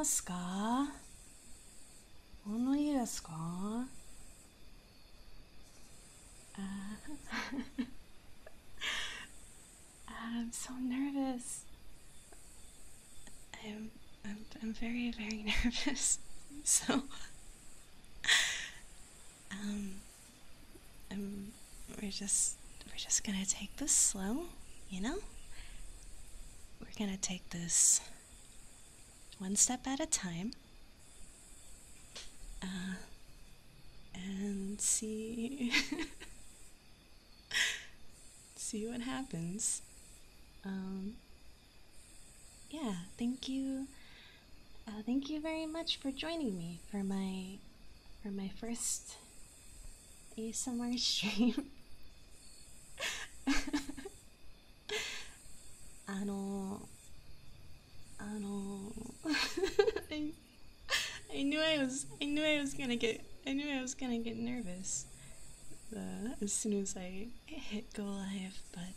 ますか？物いいですか？I'm so nervous. I'm very, very nervous. So, um, I'm, we're just gonna take this slow, you know? We're gonna take this one step at a time. And see see what happens. Yeah, thank you very much for joining me for my first ASMR stream. あの I, I knew I was gonna get nervous as soon as I hit go live, but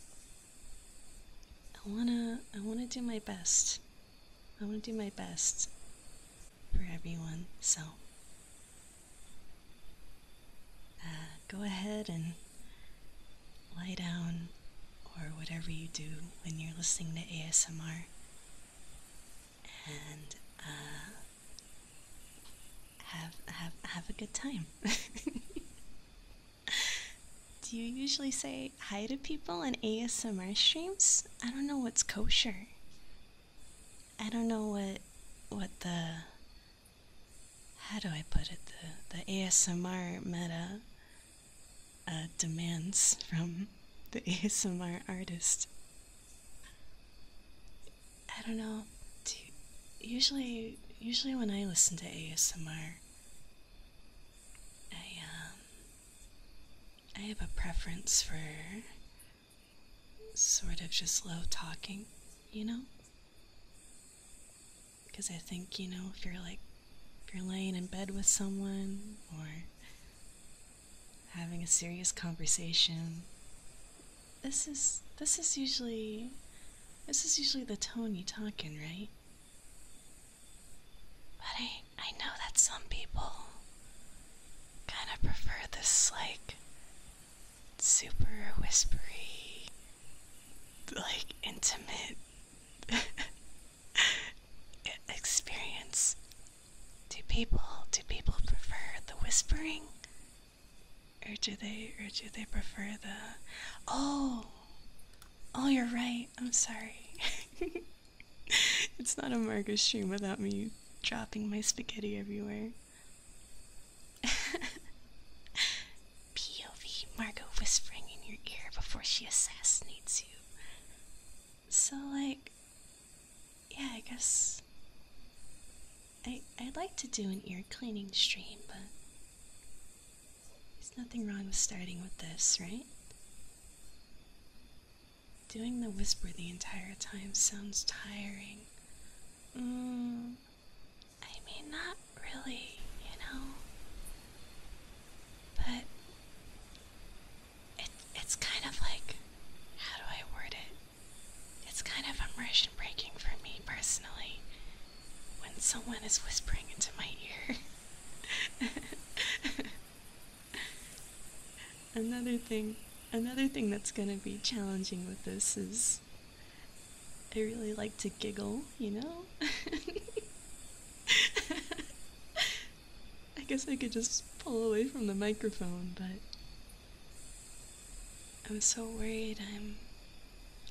I wanna do my best. I wanna do my best for everyone. So go ahead and lie down or whatever you do when you're listening to ASMR, and have a good time. Do you usually say hi to people in ASMR streams? I don't know what's kosher. I don't know what the, how do I put it, the ASMR meta demands from the ASMR artist. I don't know. Usually when I listen to ASMR, I have a preference for sort of just low talking, you know? Because I think, you know, if you're laying in bed with someone or having a serious conversation, this is usually the tone you talk in, right? But I know that some people kind of prefer this, like, super whispery, like, intimate experience. Do people prefer the whispering, or do they prefer the, oh, you're right, I'm sorry. It's not a Margo stream without me dropping my spaghetti everywhere. POV, Margo whispering in your ear before she assassinates you. So, like, yeah, I guess I'd like to do an ear cleaning stream, but there's nothing wrong with starting with this, right? Doing the whisper the entire time sounds tiring. I mean, not really, you know? But it's kind of like, how do I word it? It's kind of immersion breaking for me personally when someone is whispering into my ear. Another thing that's gonna be challenging with this is I really like to giggle, you know? I guess I could just pull away from the microphone, but I'm so worried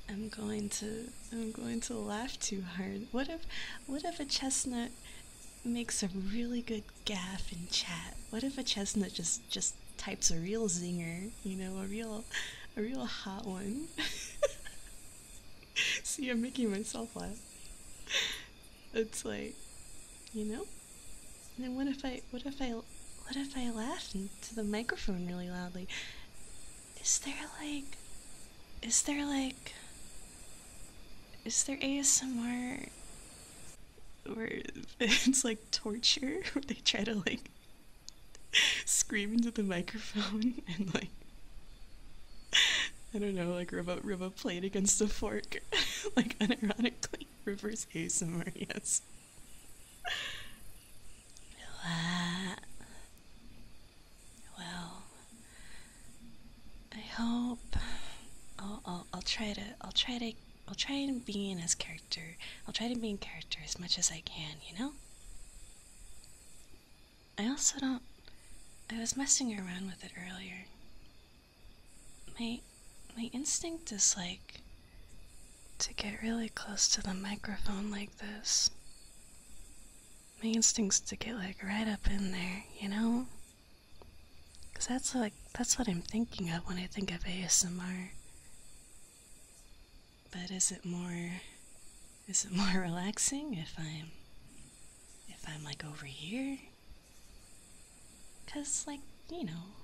I'm going to laugh too hard. What if a chestnut makes a really good gaffe in chat? What if a chestnut just types a real zinger, you know, a real hot one? See, I'm making myself laugh. It's like, you know? And then what if I laugh into the microphone really loudly? Is there ASMR where it's like torture, where they try to like scream into the microphone and like, I don't know, like rub a plate against a fork, like unironically reverse ASMR, yes. I'll try and be in his character. I'll try to be in character as much as I can, you know? I also don't. I was messing around with it earlier. My my instinct is like to get really close to the microphone like this. My instinct's to get like right up in there, you know? 'Cause that's what I'm thinking of when I think of ASMR. But is it more relaxing if I'm like over here? 'Cause like, you know,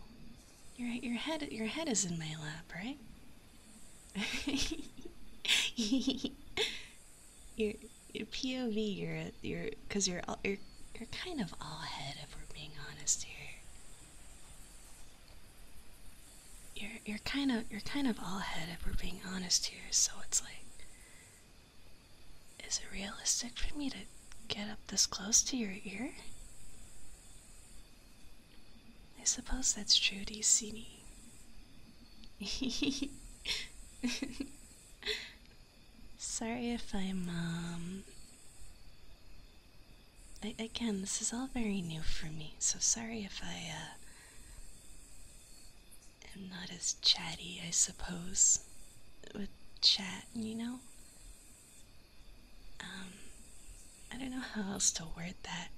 your head is in my lap, right? your your POV, cause you're kind of all head if we're being honest here. You're kind of all head if we're being honest here. So it's like, is it realistic for me to get up this close to your ear? I suppose that's true. Do you see me? Sorry if I'm again, this is all very new for me, so sorry if I am not as chatty, I suppose, with chat, you know? I don't know how else to word that.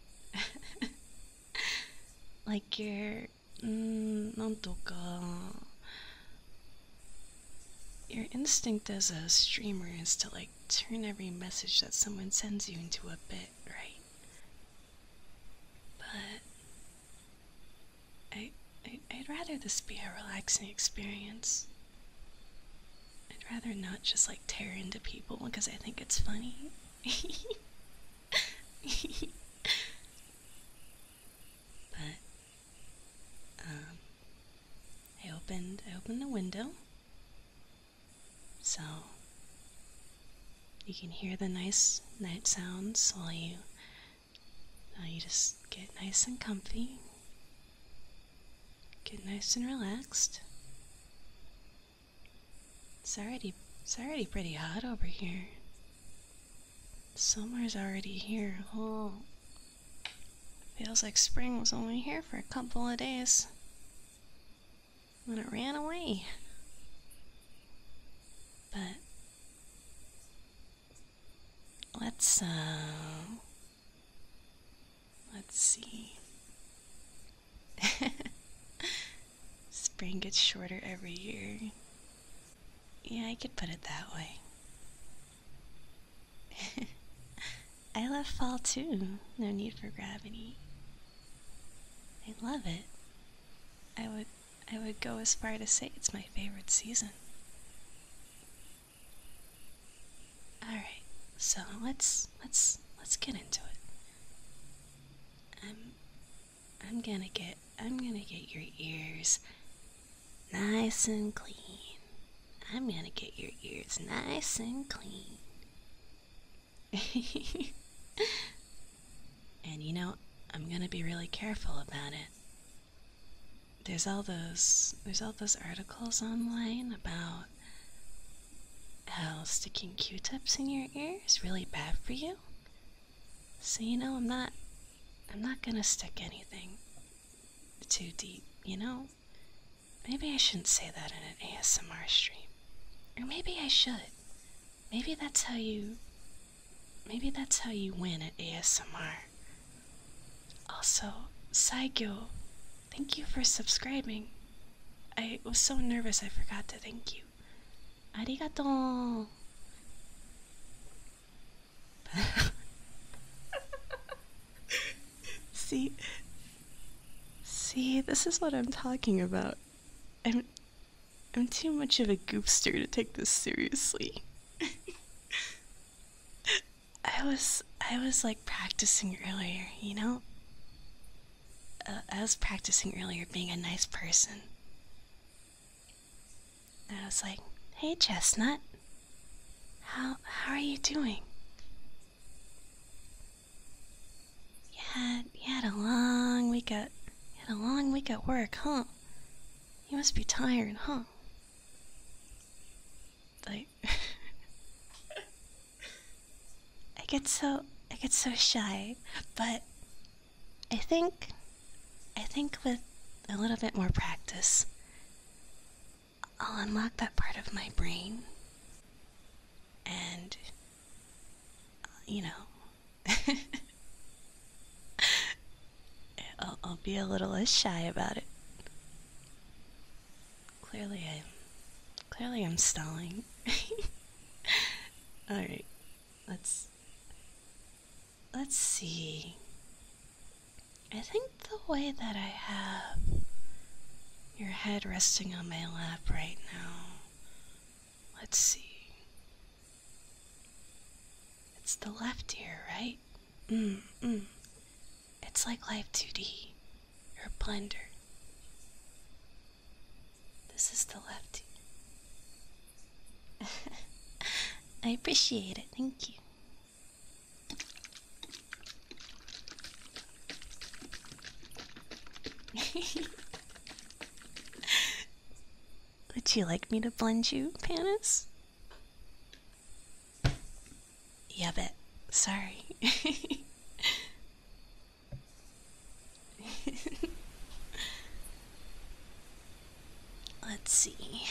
Like your instinct as a streamer is to like turn every message that someone sends you into a bit, right? But I'd rather this be a relaxing experience. I'd rather not just like tear into people because I think it's funny. But I opened the window, so you can hear the nice night sounds while you just get nice and comfy, get nice and relaxed. It's already pretty hot over here. Summer's already here. Oh, feels like spring was only here for a couple of days. When it ran away. But let's see. Spring gets shorter every year. Yeah, I could put it that way. I love fall too. No need for gravity. I love it. I would go as far to say it's my favorite season. Alright, so let's get into it. I'm gonna get your ears nice and clean. I'm gonna get your ears nice and clean. And you know, I'm gonna be really careful about it. There's all those articles online about how sticking Q-tips in your ear is really bad for you. So you know, I'm not gonna stick anything too deep, you know? Maybe I shouldn't say that in an ASMR stream. Or maybe I should. Maybe that's how you win at ASMR. Also, Saigyo, thank you for subscribing. I was so nervous I forgot to thank you. Arigato. See, this is what I'm talking about. I'm too much of a goofster to take this seriously. I was like practicing earlier, you know? I was practicing earlier being a nice person. And I was like, hey Chestnut, how are you doing? You had a long week at work, huh? You must be tired, huh? Like, I get so shy, but I think with a little bit more practice, I'll unlock that part of my brain, and you know, I'll be a little less shy about it. Clearly I'm stalling. All right, let's see. I think the way that I have your head resting on my lap right now, let's see. It's the left ear, right? It's like Life 2D. You're a blender. This is the left ear. I appreciate it, thank you. Would you like me to blend you, Panis? Yeah, bet. Sorry. Let's see.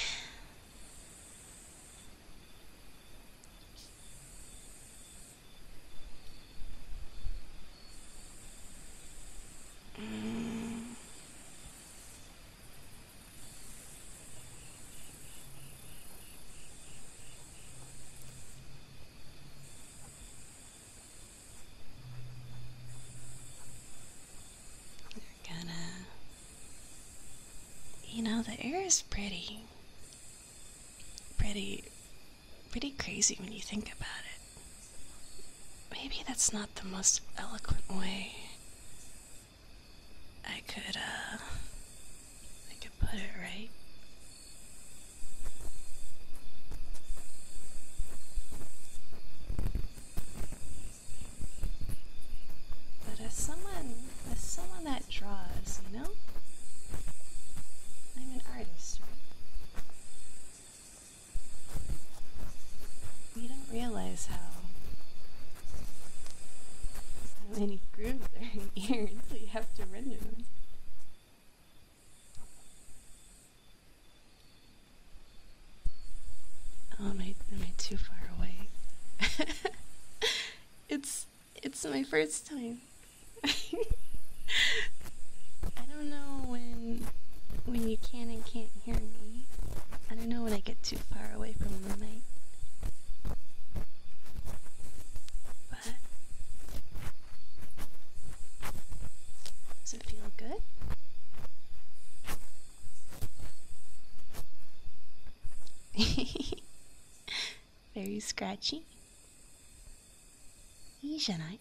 You know, the air is pretty crazy when you think about it. Maybe that's not the most eloquent way I could put it, right? But as someone that draws, you know? I'm an artist, right? You don't realize how many grooves are in here until you have to render them. Oh, am I too far away? It's my first time. I don't know when you can and can't hear me. I don't know when I get too far away from the mic. But does it feel good? Very scratchy. いいじゃない?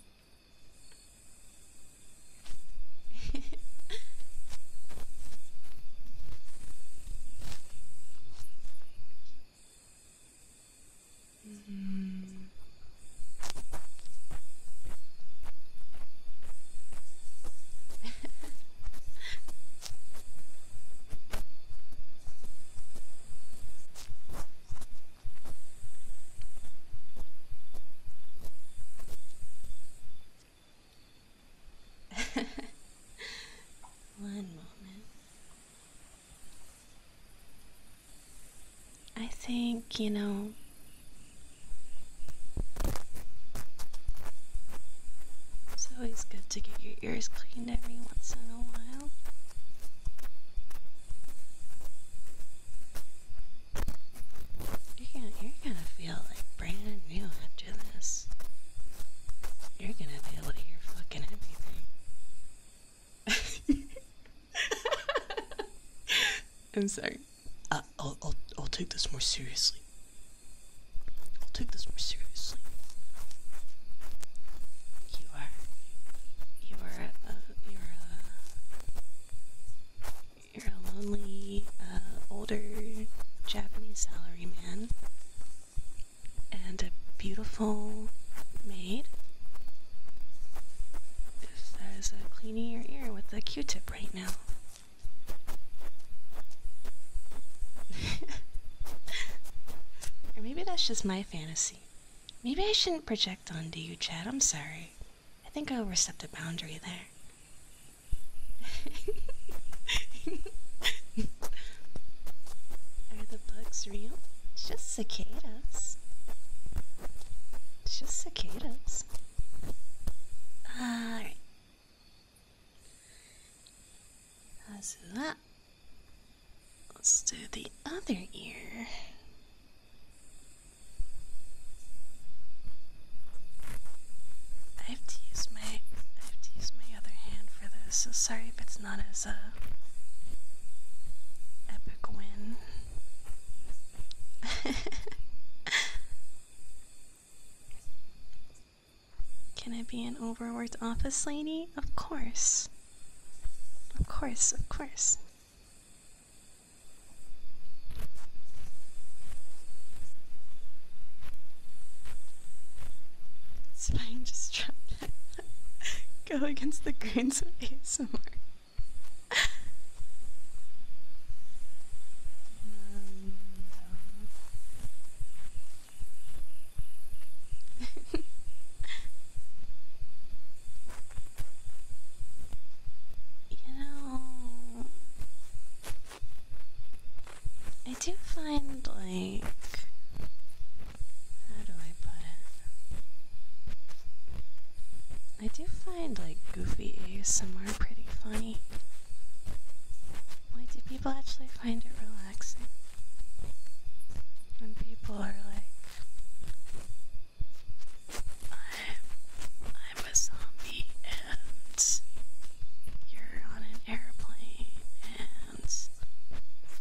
One moment. I think, you know, it's always good to get your ears cleaned every once in a while. You're gonna feel like brand new after this. You're gonna be able to hear fucking everything. I'm sorry. I'll take this more seriously. You're a lonely, older Japanese salaryman and a beautiful maid that is cleaning your ear with a Q-tip right now. that's just my fantasy. Maybe I shouldn't project onto you, Chad. I'm sorry. I think I overstepped a boundary there. Are the bugs real? It's just cicadas. It's just cicadas. Alright. How's that? Let's do the other ear. I have to use my other hand for this, so sorry if it's not as epic win. Can I be an overworked office lady? Of course. Of course, of course. It's fine, just try go against the grains of ASMR. You know, I do find, like, how do I put it? I do find, like, goofy ASMR pretty funny. Like, do people actually find it relaxing? When people are like, I'm a zombie and you're on an airplane and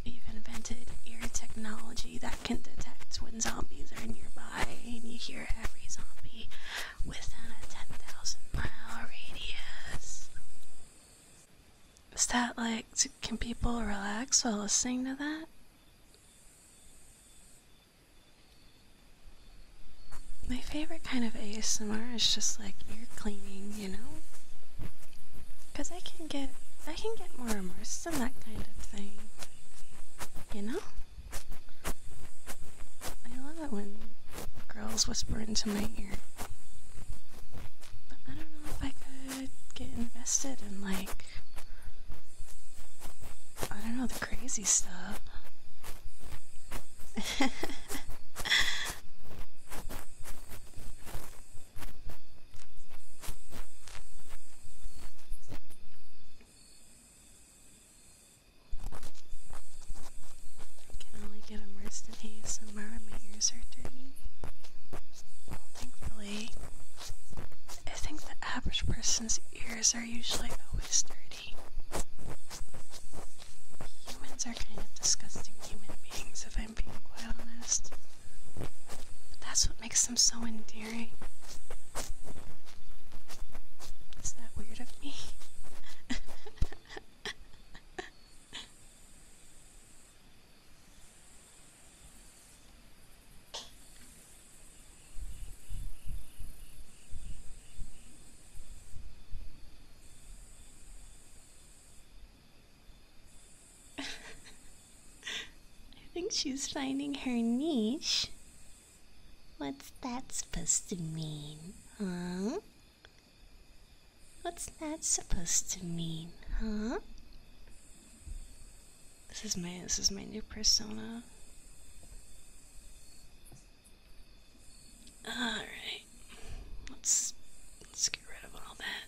we've invented ear technology that can detect when zombies are nearby, and you hear every zombie within a 10,000-mile radius. Is that like, can people relax while listening to that? My favorite kind of ASMR is just like ear cleaning, you know? Because I can get more immersed in that kind of thing. You know? I love it when girls whisper into my ear. But I don't know if I could get invested in, like, I don't know, the crazy stuff. Get immersed in ASMR when my ears are dirty. Well, thankfully, I think the average person's ears are usually always dirty. Humans are kind of disgusting human beings, if I'm being quite honest. But that's what makes them so endearing. Is that weird of me? I think she's finding her niche. What's that supposed to mean, huh? What's that supposed to mean, huh? This is my new persona. Alright. Let's get rid of all that.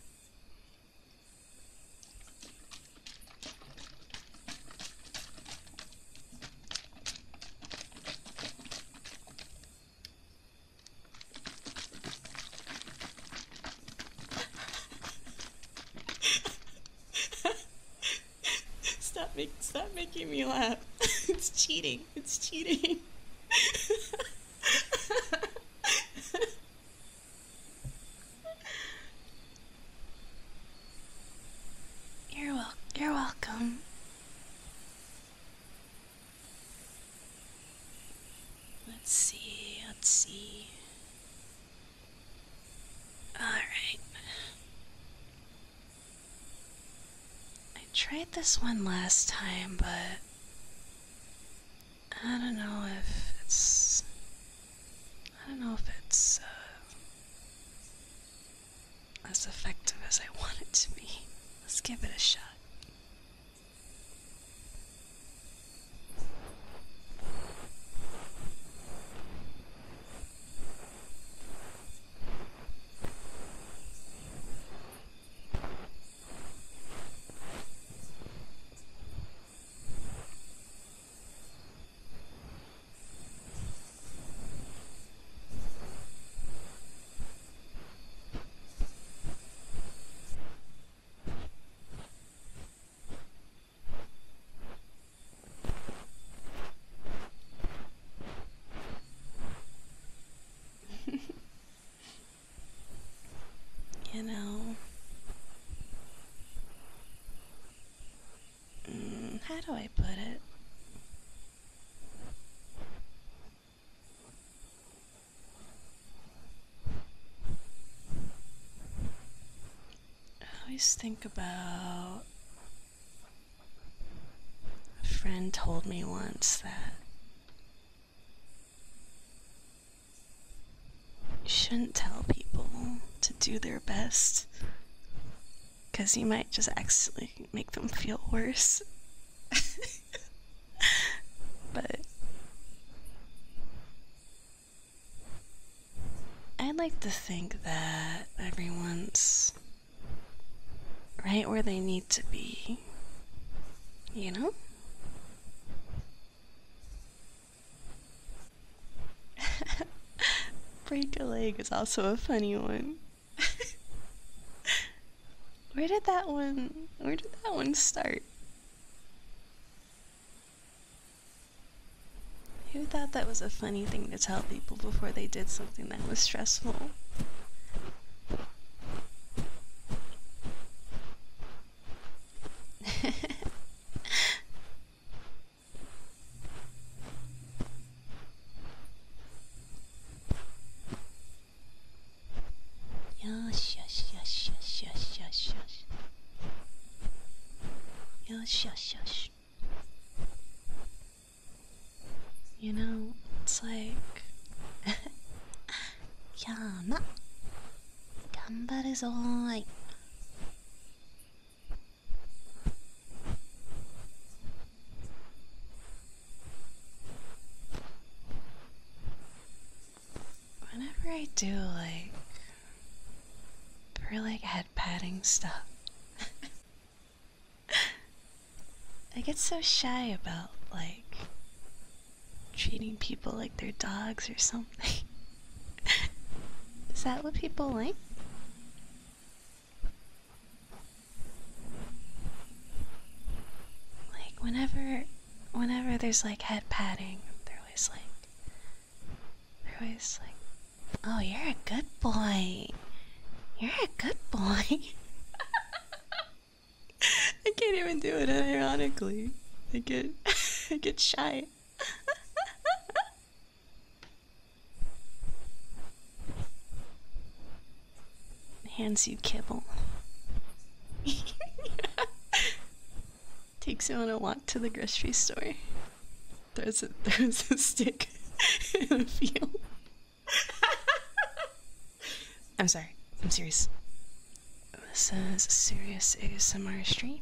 Stop making me laugh. It's cheating. It's cheating. You're welcome. Let's see. Alright. I tried this one last time, but I don't know if it's don't know if it's as effective as I want it to be. Let's give it a shot. You know, how do I put it? I always think about, a friend told me once that you shouldn't tell people to do their best, because you might just accidentally make them feel worse. But I'd like to think that everyone's right where they need to be, you know? Break a leg is also a funny one. Where did that one start? Who thought that was a funny thing to tell people before they did something that was stressful? Yush, yush, yush, yush, yush, yush, yush. Yush, yush, yush. You know, it's like, 山頑張るぞーい。Whenever I do like head patting stuff, I get so shy about treating people like they're dogs or something. Is that what people like? Like whenever there's head patting, they're always like, "Oh, you're a good boy. You're a good boy." I can't even do it unironically. I get shy. Hands you kibble. Takes you on a walk to the grocery store. Throws a stick in a field. I'm sorry. I'm serious. This is a serious ASMR stream.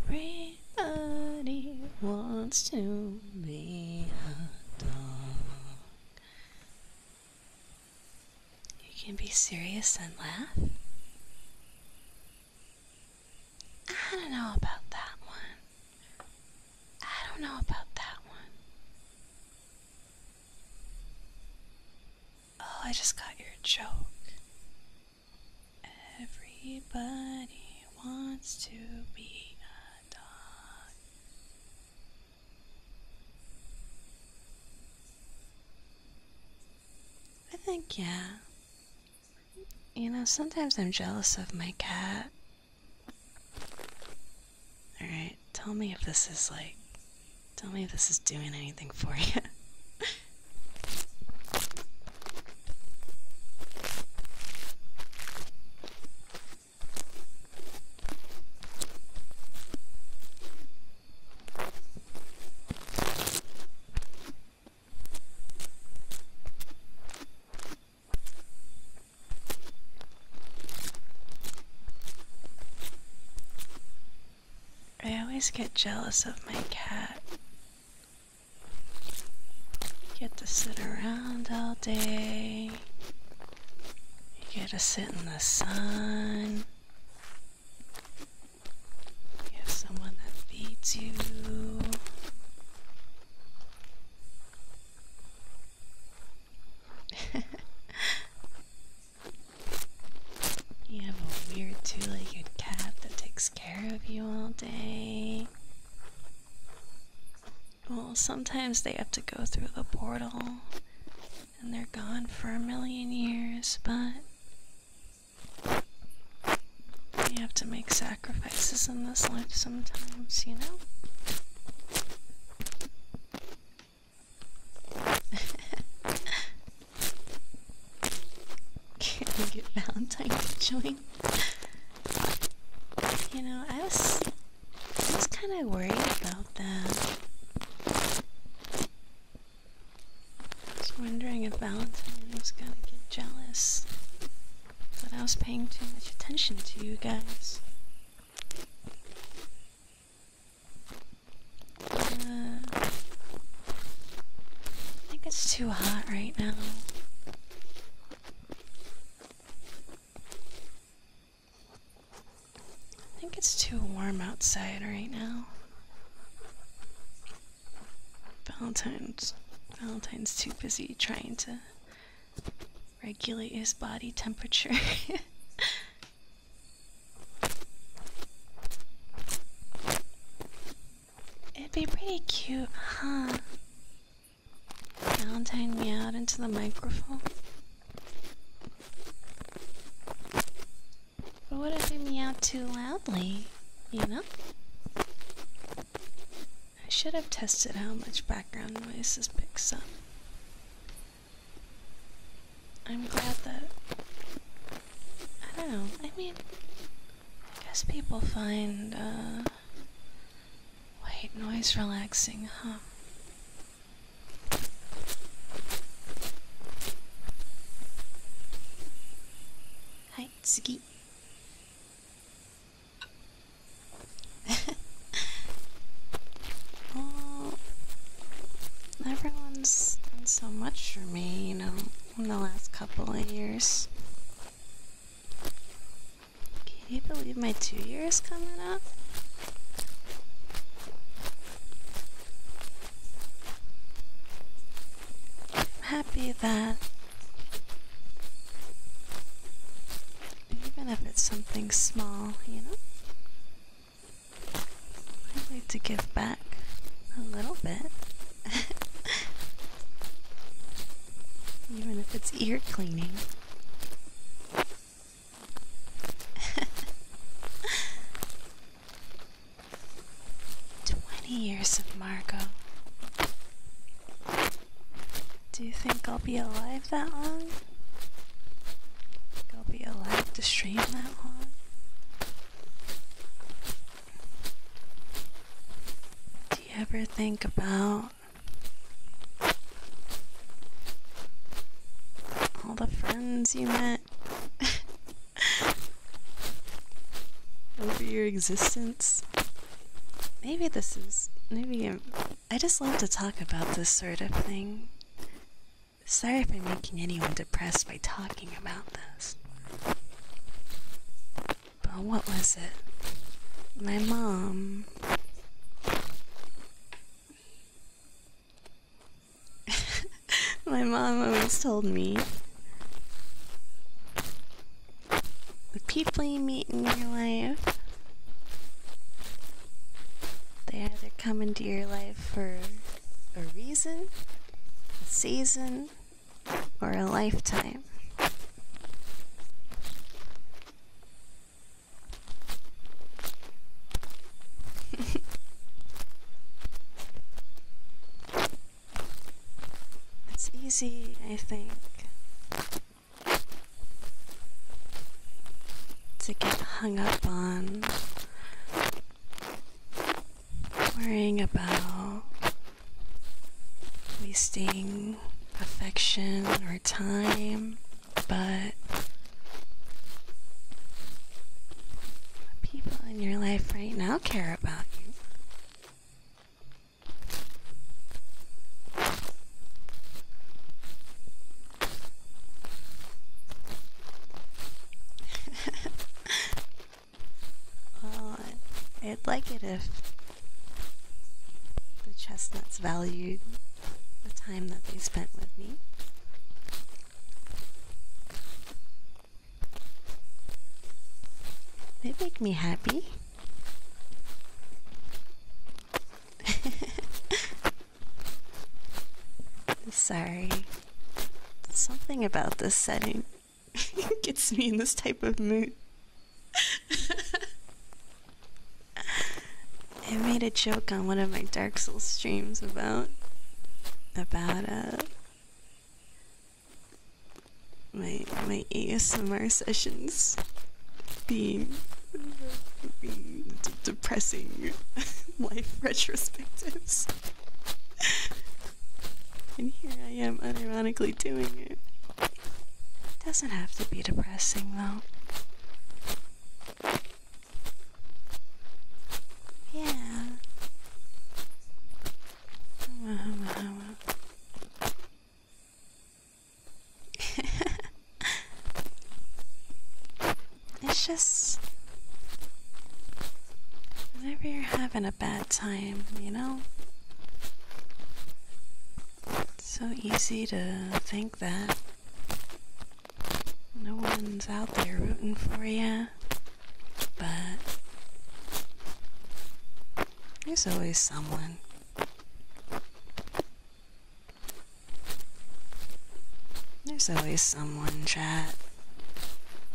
Everybody wants to be a dog. You can be serious and laugh. I don't know about that one. I don't know about that one. Oh, I just got your joke. Everybody wants to be a dog. I think, yeah. You know, sometimes I'm jealous of my cat. Alright, tell me if this is doing anything for you. I always get jealous of my cat. Get to sit around all day. You get to sit in the sun. You have someone that feeds you. You have a weird two-legged cat that takes care of you all day. Well, sometimes they have to go through the portal and they're gone for a million years, but you have to make sacrifices in this life sometimes, you know? Can we get Valentine to join? You know, I was kind of worried about that. I was wondering if Valentine was gonna get jealous that I was paying too much attention to you guys. I think it's too hot right now. I think it's too warm outside right now. Valentine's too busy trying to regulate his body temperature. It'd be pretty cute, huh? Valentine meowed into the microphone. But what if I meow too loudly, you know? I should have tested how much background noise this picks up. I'm glad that... I don't know, I mean... I guess people find, white noise relaxing, huh? Hi, Tsuki. Well, everyone's done so much for me, you know, in the last couple of years. Can you believe my 2 years coming up? I'm happy that even if it's something small, you know, I'd like to give back a little bit. Even if it's ear cleaning. 20 years of Margot. Do you think I'll be alive that long? Think I'll be alive to stream that long? Do you ever think about all the friends you met over your existence? I just love to talk about this sort of thing. Sorry if I'm making anyone depressed by talking about this. But what was it? My mom. My mom always told me, the people you meet in your life, they either come into your life for a reason, a season, or a lifetime. It's easy, I think, to get hung up on worrying about wasting affection or time, but people in your life right now care about you. like it if the chestnuts valued the time that they spent with me. They make me happy. Sorry. Something about this setting gets me in this type of mood. I made a joke on one of my Dark Souls streams about my ASMR sessions being depressing life retrospectives. And here I am unironically doing it. It doesn't have to be depressing though. Yeah. It's just whenever you're having a bad time, you know? It's so easy to think that no one's out there rooting for you, but there's always someone. There's always someone, chat.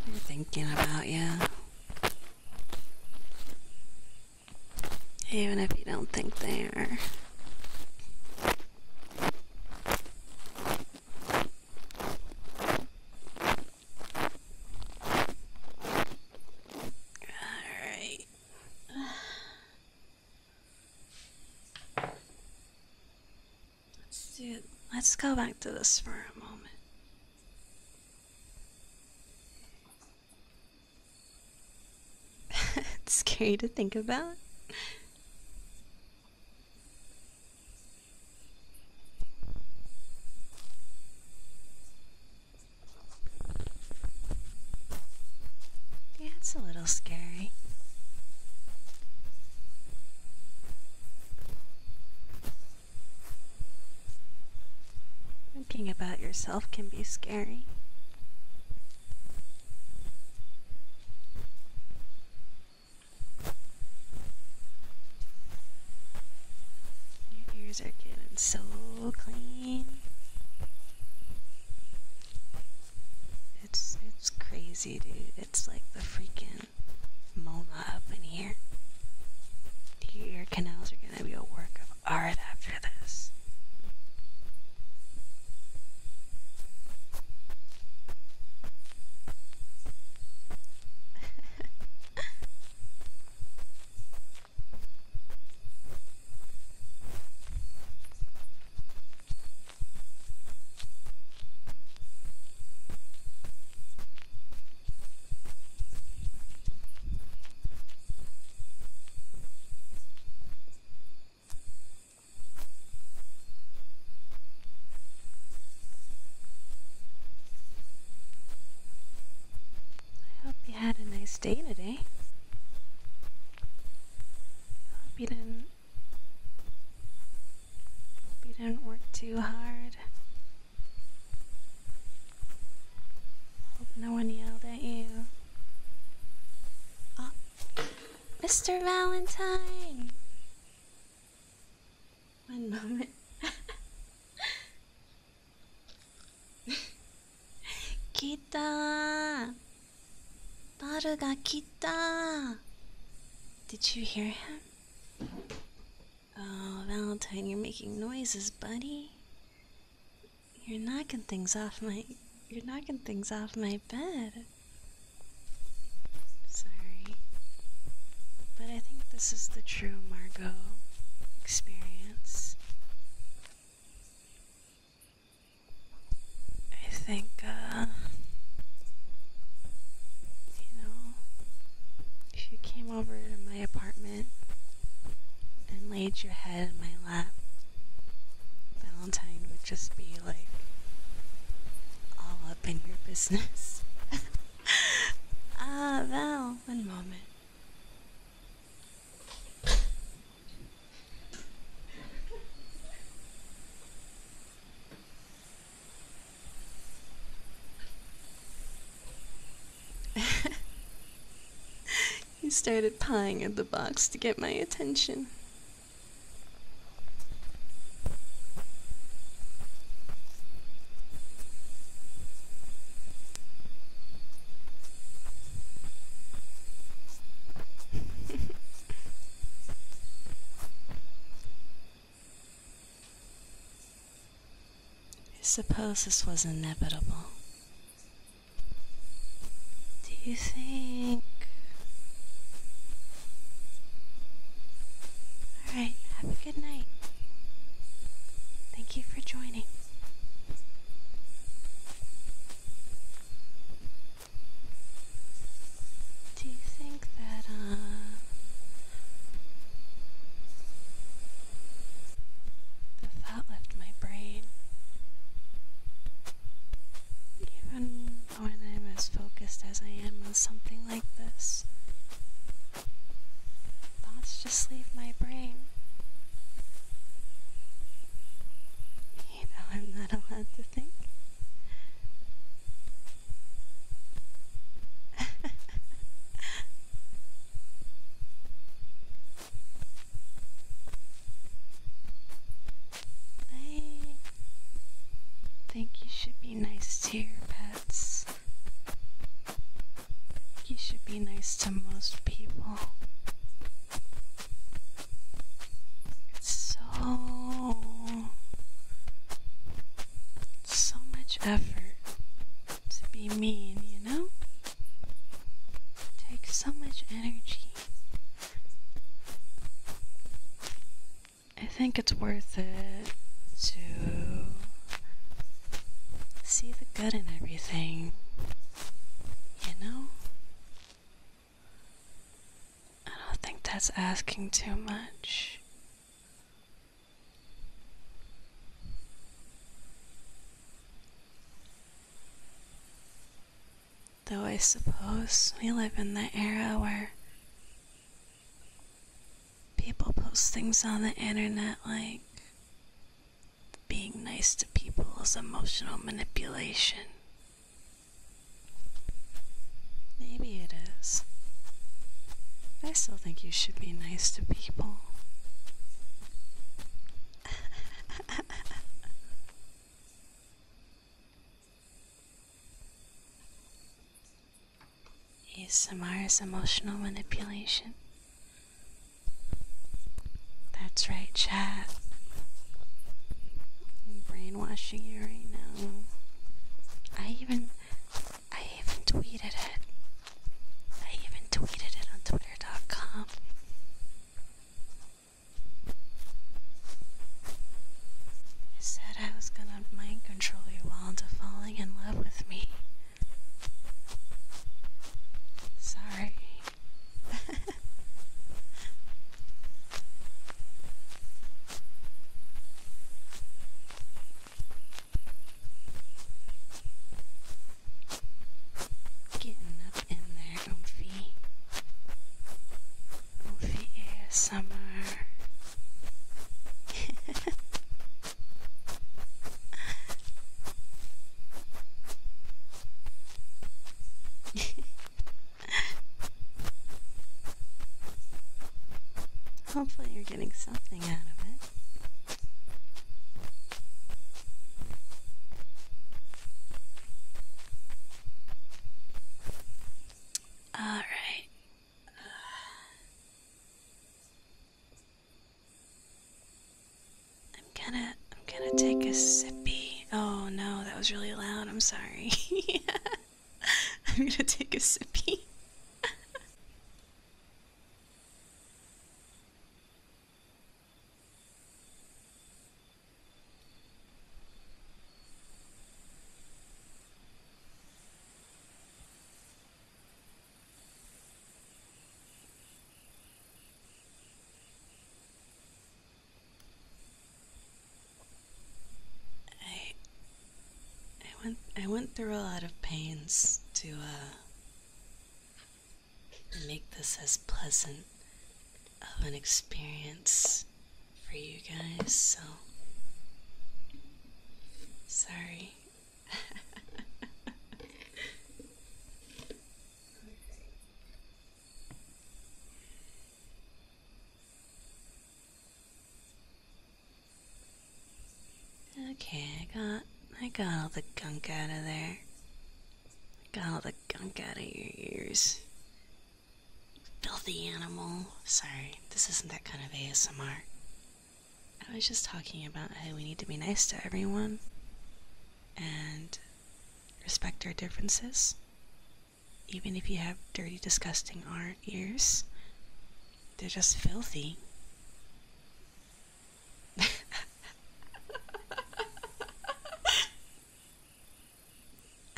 They're thinking about you. Even if you don't think they are. Alright. Let's go back to this for a moment. It's scary to think about. Yeah, it's a little scary. Thinking about yourself can be scary. Your ears are getting so clean. It's crazy, dude. It's like the freaking MoMA up in here. Your ear canals are gonna be a work of art after this. Hope you had a nice day today. Hope you didn't work too hard. Hope no one yelled at you. Oh, Mr. Valentine! One moment. Kita! Naru ga kita! Did you hear him? Oh, Valentine, you're making noises, buddy. You're knocking things off my bed. Sorry. But I think this is the true Margot experience. I think, if you came over to my apartment and laid your head in my lap, Valentine would just be like all up in your business. Val, one moment. started pawing at the box to get my attention. I suppose this was inevitable. Do you think... Alright, have a good night. Thank you for joining. Do you think that, the thought left my brain? Even when I'm as focused as I am on something like this, thoughts just leave my brain. You know, I'm not allowed to think. I think you should be nice to your pets. You should be nice to most people. It's so much effort to be mean, you know? It takes so much energy. I think it's worth it to see the good in everything, you know? I don't think that's asking too much. Though I suppose we live in the era where people post things on the internet like being nice to people is emotional manipulation. Maybe it is. I still think you should be nice to people. ASMR is emotional manipulation. That's right, chat. I'm brainwashing you right now. I even tweeted it. I even tweeted it on Twitter.com. I said I was gonna mind control you all into falling in love with me. Sorry. Getting up in there, Oomphy. Oomphy ASMR. Hopefully you're getting something out of it. Alright. I'm gonna take a sippy. Oh no, that was really loud. I'm sorry. I'm gonna take a sippy. I went through a lot of pains to make this as pleasant of an experience for you guys, so sorry. Okay, I got all the gunk out of there. Got all the gunk out of your ears. Filthy animal. Sorry, this isn't that kind of ASMR. I was just talking about how we need to be nice to everyone and respect our differences. Even if you have dirty, disgusting ears, they're just filthy.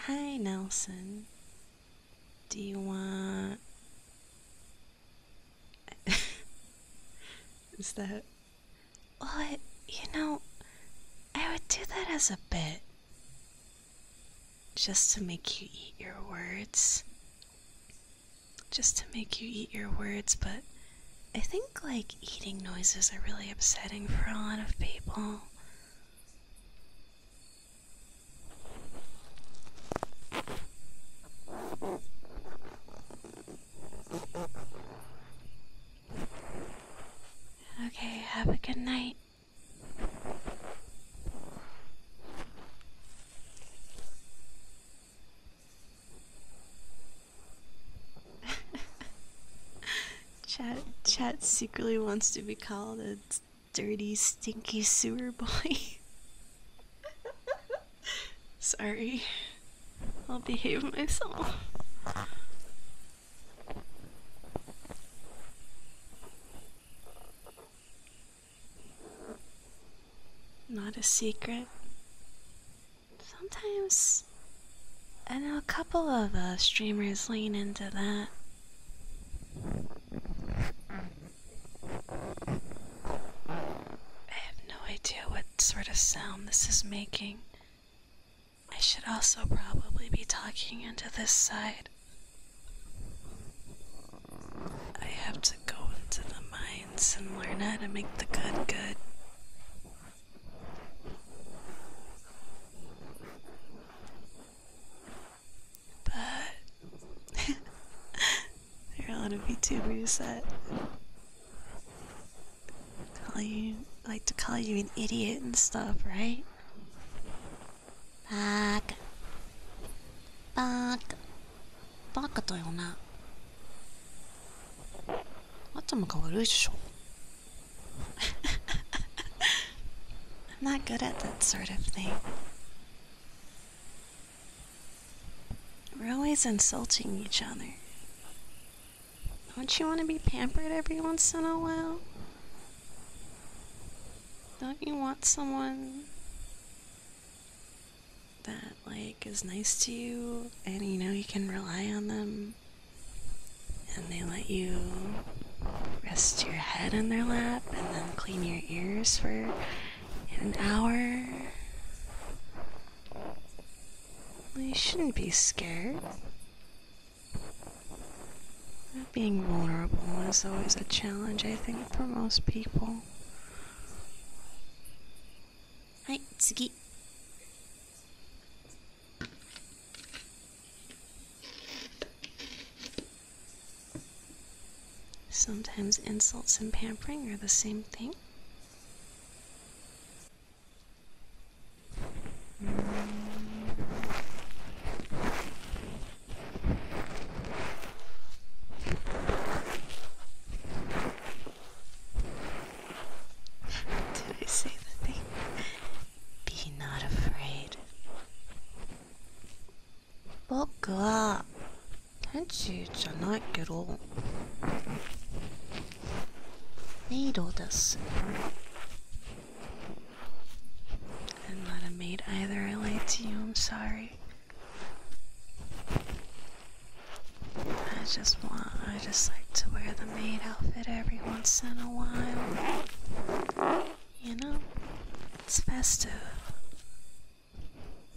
Hi, Nelson. Do you want... Is that... Well, I would do that as a bit. Just to make you eat your words. Just to make you eat your words, but I think, like, eating noises are really upsetting for a lot of people. Okay, have a good night. Chat secretly wants to be called a dirty, stinky sewer boy. Sorry. I'll behave myself. Not a secret. Sometimes I know a couple of streamers lean into that. I have no idea what sort of sound this is making. I should also probably be talking into this side. I have to go into the mines and learn how to make the good good. But there are a lot of VTubers that like to call you an idiot and stuff, right? Back. バカだよな。頭が悪いでしょ。I'm not good at that sort of thing. We're always insulting each other. Don't you want to be pampered every once in a while? Don't you want someone that, like, is nice to you and you can rely on them and they let you rest your head in their lap and then clean your ears for an hour? Well, you shouldn't be scared. Being vulnerable is always a challenge, I think, for most people. Hi, tsugi. Sometimes insults and pampering are the same thing. Did I say the thing? Be not afraid. 僕は天使じゃないけどメイドです。I'm not a maid either. I lied to you. I'm sorry. I just like to wear the maid outfit every once in a while. You know? It's festive.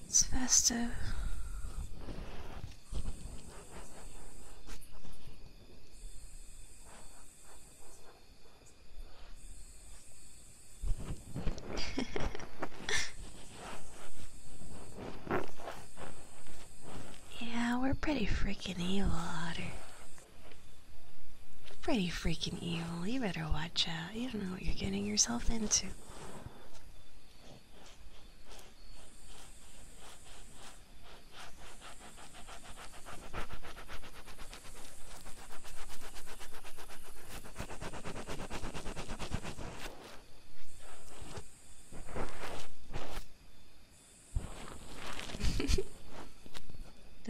It's festive. Yeah, we're pretty freaking evil, Otter. Pretty freaking evil. You better watch out. You don't know what you're getting yourself into.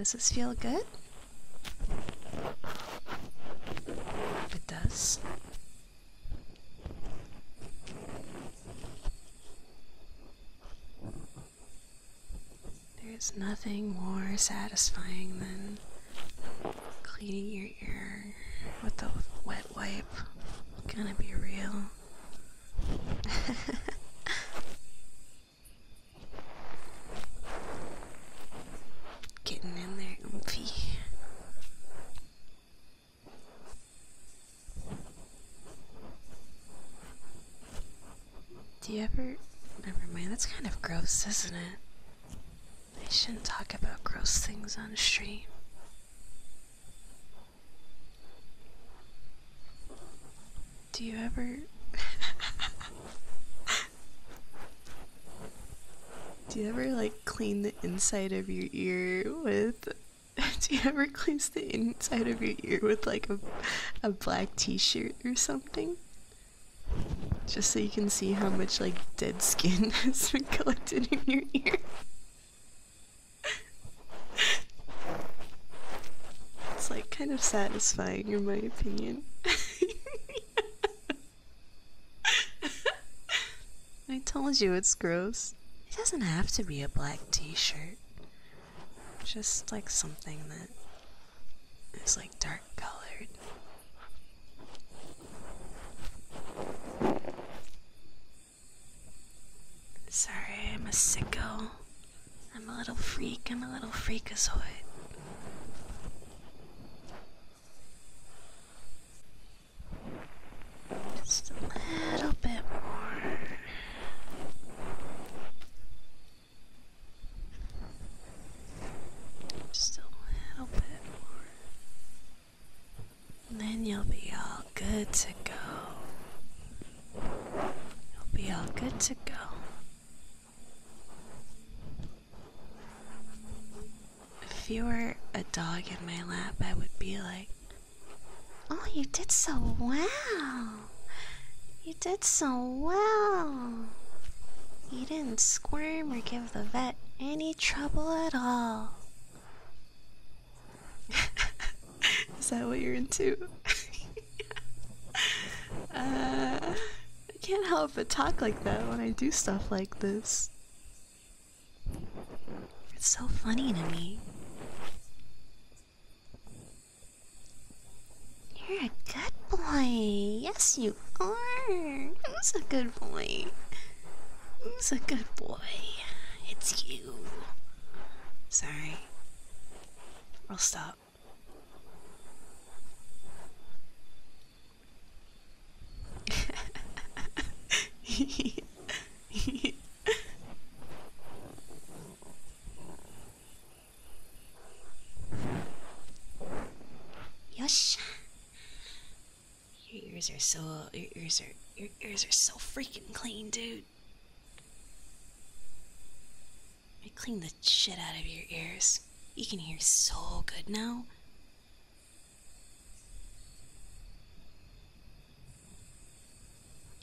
Does this feel good? If it does. There's nothing more satisfying than cleaning your ear with a wet wipe. Gonna be real. Getting in there, oomphy. Do you ever... Never mind, that's kind of gross, isn't it? I shouldn't talk about gross things on stream. Do you ever... Do you ever, like, clean the inside of your ear with... Do you ever clean the inside of your ear with, like, a black t-shirt or something? Just so you can see how much, like, dead skin has been collected in your ear. It's, like, kind of satisfying, in my opinion. I told you it's gross. It doesn't have to be a black t-shirt. Just like something that is like dark colored. Sorry, I'm a sicko. I'm a little freak. I'm a little freakazoid. Just a little bit more. Just a little bit more. And then you'll be all good to go. You'll be all good to go. If you were a dog in my lap, I would be like, oh, you did so well. You did so well. You didn't squirm or give the vet any trouble at all. Is that what you're into? I can't help but talk like that when I do stuff like this. It's so funny to me. You're a good boy. Yes, you are. Who's a good boy? Who's a good boy? It's you. Sorry. I'll stop. Yosh. Your ears are so freaking clean, dude. I cleaned the shit out of your ears. You can hear so good now.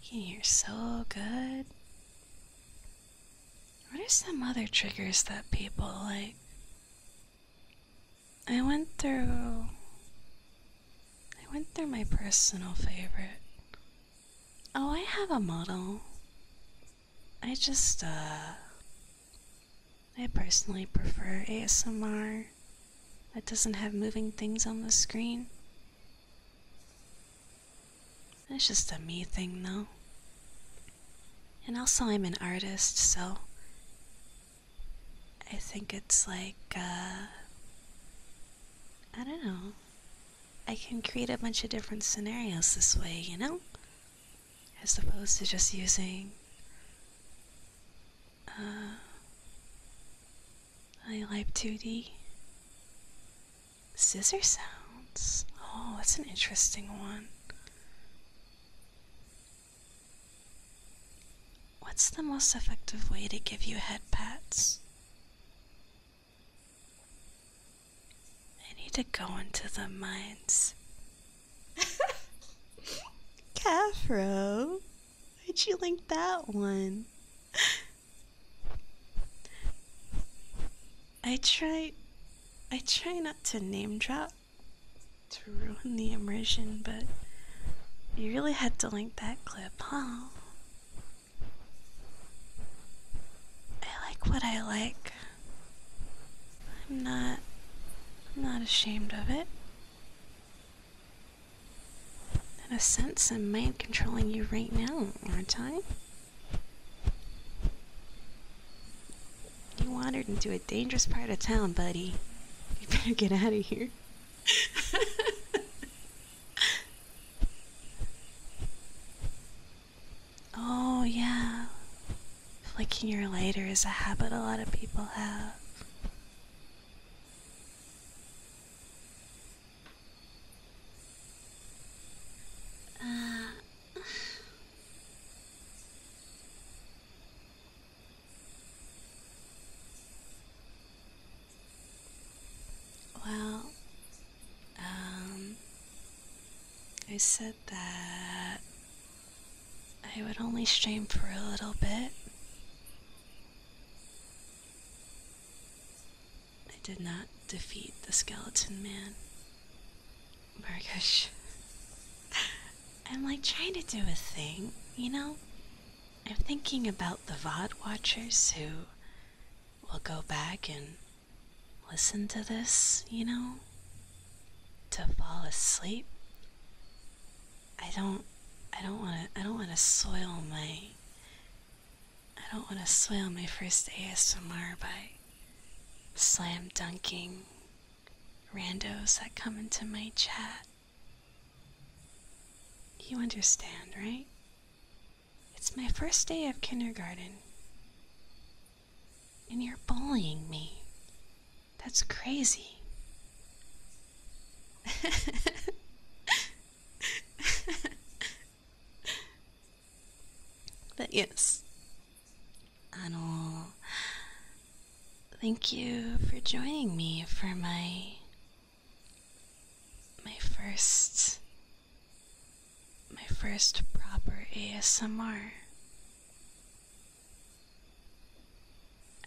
You can hear so good. What are some other triggers that people like? I went through my personal favorite. Oh, I have a model. I personally prefer ASMR that doesn't have moving things on the screen. It's just a me thing though. And also I'm an artist, so I think it's like, I don't know. I can create a bunch of different scenarios this way, you know? As opposed to just using, iLive 2D. Scissor sounds. Oh, that's an interesting one. What's the most effective way to give you head pats? I need to go into the mines. Cafro, why'd you link that one? I tried I try not to name drop to ruin the immersion, but you really had to link that clip, huh? I like what I like. I'm not ashamed of it. In a sense, I'm mind controlling you right now, aren't I? You wandered into a dangerous part of town, buddy. You better get out of here. Oh, yeah. Flicking your lighter is a habit a lot of people have. Well, I said that I would only stream for a little bit. I did not defeat the skeleton man. Margush. I'm like trying to do a thing, you know? I'm thinking about the VOD watchers who will go back and listen to this, you know? To fall asleep. I don't wanna soil my first ASMR by slam dunking randos that come into my chat. You understand, right? It's my first day of kindergarten. And you're bullying me. That's crazy. But yes. Thank you for joining me for my first proper ASMR.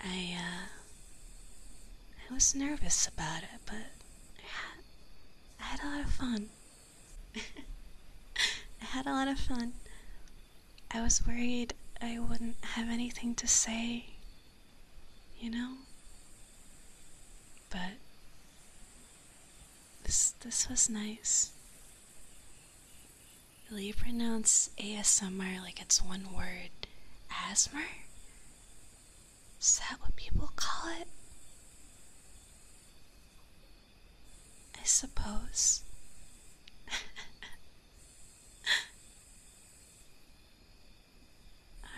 I was nervous about it, but I had a lot of fun. I had a lot of fun. I was worried I wouldn't have anything to say, you know? But this was nice. Will you pronounce ASMR like it's one word? ASMR? Is that what people call it? I suppose.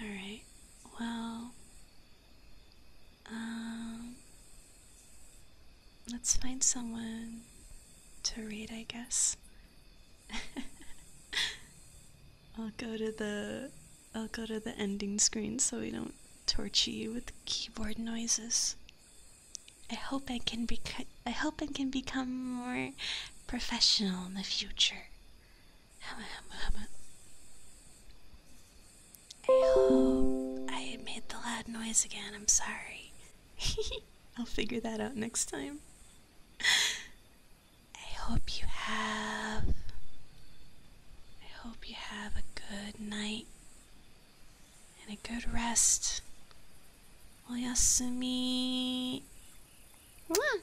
Alright, well, let's find someone to read, I guess. I'll go to the ending screen so we don't torture you with keyboard noises. I hope I can become more professional in the future. I hope I made the loud noise again. I'm sorry. I'll figure that out next time. I hope you have a good night and a good rest. Oyasumi. Mwah!